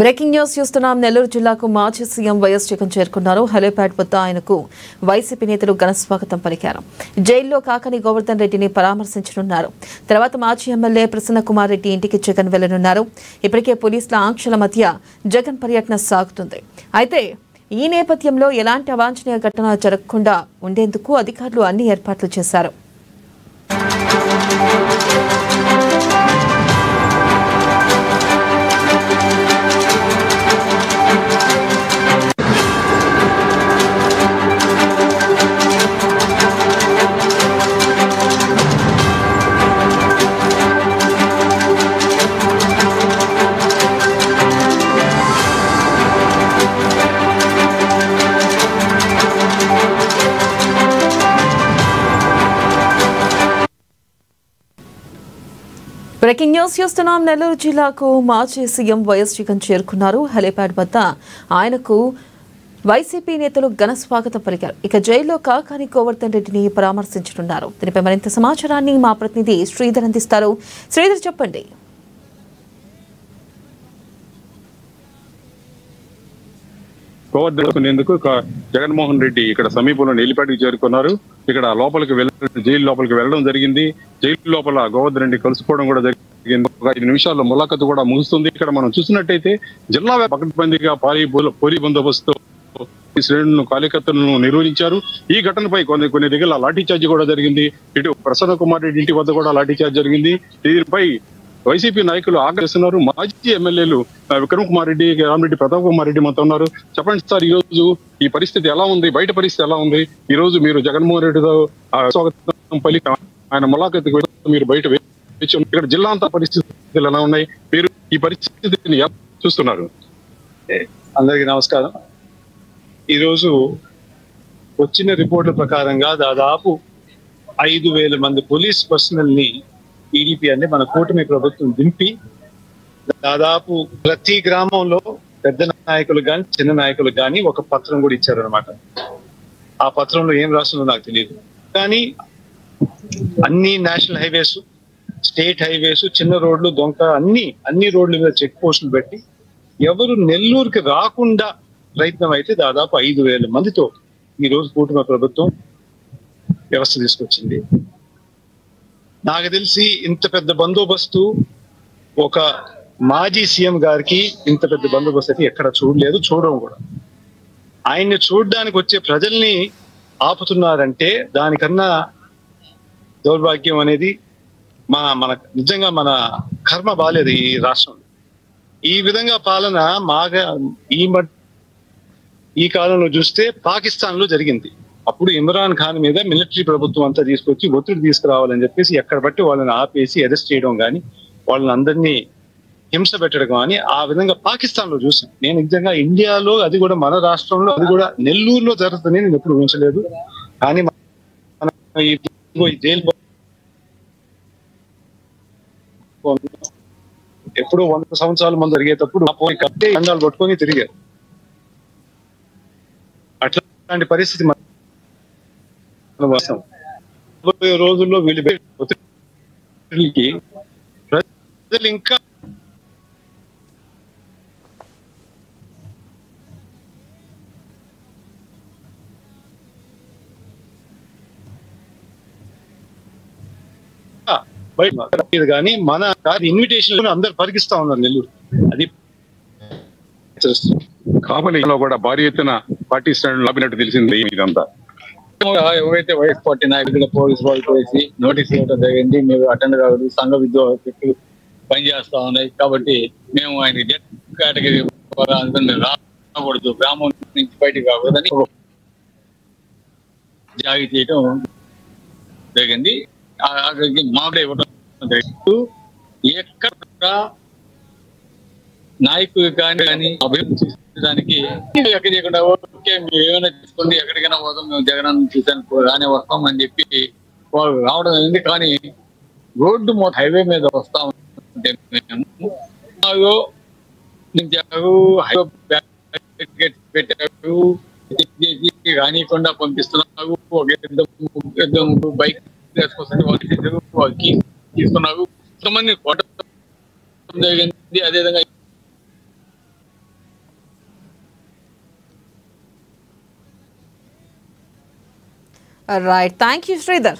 Breaking news చూస్తున్నాం. నెల్లూరు జిల్లాకు మాజీ సీఎం వైఎస్ జగన్ చేరుకున్నారు. హెలీప్యాడ్ వద్ద ఆయనకు వైసీపీ నేతలు ఘన స్వాగతం పలికారు. జైల్లో కాకాని గోవర్ధన్ రెడ్డిని పరామర్శించనున్నారు. తర్వాత మాజీ ఎమ్మెల్యే ప్రసన్న కుమార్ రెడ్డి ఇంటికి జగన్ వెళ్లనున్నారు. ఇప్పటికే పోలీసుల ఆంక్షల మధ్య జగన్ పర్యటన సాగుతుంది. అయితే ఈ నేపథ్యంలో ఎలాంటి అవాంఛనీయ ఘటన జరగకుండా ఉండేందుకు అధికారులు అన్ని ఏర్పాట్లు చేశారు. బ్రేకింగ్ న్యూస్ చూస్తున్నాం. నెల్లూరు జిల్లాకు మాజీ సీఎం వైఎస్ జగన్ చేరుకున్నారు. హెలీప్యాడ్ వద్ద ఆయనకు వైసీపీ నేతలు ఘన స్వాగతం పలికారు. ఇక జైల్లో కాకాని గోవర్ధన్ రెడ్డిని పరామర్శించనున్నారు. దీనిపై మరింత సమాచారాన్ని మా ప్రతినిధి శ్రీధర్ అందిస్తారు. శ్రీధర్, చెప్పండి. గోవర్ధనేందుకు జగన్మోహన్ రెడ్డి ఇక్కడ సమీపంలో హెలీప్యాడ్కి చేరుకున్నారు. ఇక్కడ జైలు లోపలికి వెళ్ళడం జరిగింది. జైలు లోపల గోవర్ధన్ రెడ్డి కలుసుకోవడం కూడా జరిగింది. ఒక 5 నిమిషాల్లో ములాఖతు కూడా ముగుస్తుంది. ఇక్కడ మనం చూసినట్టయితే జిల్లా పకడ్బందీగా పోలీ బందోబస్తు శ్రేణులను కార్యకర్తలను నిర్వహించారు. ఈ ఘటనపై కొన్ని దగ్గర లాఠీ చార్జ్ కూడా జరిగింది. ఇటు ప్రసన్న కుమార్ రెడ్డి ఇంటి వద్ద కూడా లాఠీ చార్జ్ జరిగింది. దీనిపై వైసీపీ నాయకులు ఆగ్రహిస్తున్నారు. మాజీ ఎమ్మెల్యేలు విక్రమ్ కుమార్ రెడ్డి, రామిరెడ్డి ప్రతాప్ కుమార్ రెడ్డి మనతో ఉన్నారు. చెప్పండి సార్, ఈ రోజు ఈ పరిస్థితి ఎలా ఉంది? బయట పరిస్థితి ఎలా ఉంది? ఈ రోజు మీరు జగన్మోహన్ రెడ్డితో స్వాగతం పలికి ఆయన ములాఖతుకు మీరు బయట ఇక్కడ జిల్లా అంతా పరిస్థితులు ఎలా ఉన్నాయి? మీరు ఈ పరిస్థితిని ఎలా చూస్తున్నారు? అందరికీ నమస్కారం. ఈరోజు వచ్చిన రిపోర్టుల ప్రకారంగా దాదాపు 5,000 మంది పోలీస్ పర్సనల్ ని టీడీపీ అంటే మన కూటమి ప్రభుత్వం దింపి దాదాపు ప్రతి గ్రామంలో పెద్ద నాయకులు కానీ చిన్న నాయకులు కానీ ఒక పత్రం కూడా ఇచ్చారనమాట. ఆ పత్రంలో ఏం రాస్తుందో నాకు తెలియదు. కానీ అన్ని నేషనల్ హైవేస్, స్టేట్ హైవేస్, చిన్న రోడ్లు, దొంక అన్ని రోడ్ల మీద చెక్ పోస్టులు పెట్టి ఎవరు నెల్లూరుకి రాకుండా ప్రయత్నం అయితే దాదాపు 5,000 మందితో ఈ రోజు కూటమి ప్రభుత్వం వ్యవస్థ తీసుకొచ్చింది. నాకు తెలిసి ఇంత పెద్ద బందోబస్తు ఒక మాజీ సీఎం గారికి ఇంత పెద్ద బందోబస్తు అయితే ఎక్కడ చూడలేదు, చూడడం కూడా. ఆయన్ని చూడడానికి వచ్చే ప్రజల్ని ఆపుతున్నారంటే దానికన్నా దౌర్భాగ్యం అనేది మన నిజంగా మన కర్మ బాలేదు ఈ రాష్ట్రంలో. ఈ విధంగా పాలన ఈ కాలంలో చూస్తే పాకిస్తాన్ లో జరిగింది. అప్పుడు ఇమ్రాన్ ఖాన్ మీద మిలిటరీ ప్రభుత్వం అంతా తీసుకొచ్చి ఒత్తిడి తీసుకురావాలని చెప్పేసి ఎక్కడ బట్టి వాళ్ళని ఆపేసి అరెస్ట్ చేయడం కానీ, వాళ్ళని అందరినీ హింస పెట్టడం కానీ, ఆ విధంగా పాకిస్తాన్ లో చూసాను. నేను నిజంగా ఇండియాలో, అది కూడా మన రాష్ట్రంలో, అది కూడా నెల్లూరులో జరుగుతుందని నేను ఎప్పుడు ఊహించలేదు. కానీ ఈ జైలు ఎప్పుడో 100 సంవత్సరాల ముందు జరిగేటప్పుడు దండాలు పట్టుకొని తిరిగారు. అట్లాంటి పరిస్థితి రోజుల్లో వీళ్ళు ప్రజలు ఇంకా కానీ మన ఇన్విటేషన్ అందరు పరిగిస్తా ఉన్నారు నెల్లూరు. అది కావలిలో కూడా భారీ ఎత్తున పార్టీ శ్రేణులు లాభినట్టు తెలిసింది. ఇదంతా ఎవరైతే వైఎస్ పార్టీ నాయకులు పోలీసు వాళ్ళకి వేసి నోటీసులు ఇవ్వడం జరిగింది. మీరు అటెండ్ కావద్దు, సంఘ విద్రోహులు పనిచేస్తా ఉన్నాయి కాబట్టి మేము ఆయన జెడ్ కేటగిరీ రాకూడదు, గ్రామం నుంచి బయటకు కాకూడదని జారీ చేయడం జరిగింది. మామిడి ఇవ్వడం జరిగింది. ఎక్కడ నాయకులు కానీ అభివృద్ధికి ఎక్కడ చేయకుండా ఓకే మీరు ఏమైనా తీసుకోండి, ఎక్కడికైనా పోదాం, మేము జగన్ చూసాను రానే వస్తాం అని చెప్పి వాళ్ళు రావడం అయింది. కానీ రోడ్డు మొత్తం హైవే మీద వస్తా ఉంటే పెట్టారు, రానికుండా పంపిస్తున్నారు. బైక్ తీసుకున్నారు. కొంతమంది జరిగింది. అదేవిధంగా రైట్, థ్యాంక్ యూ శ్రీధర్.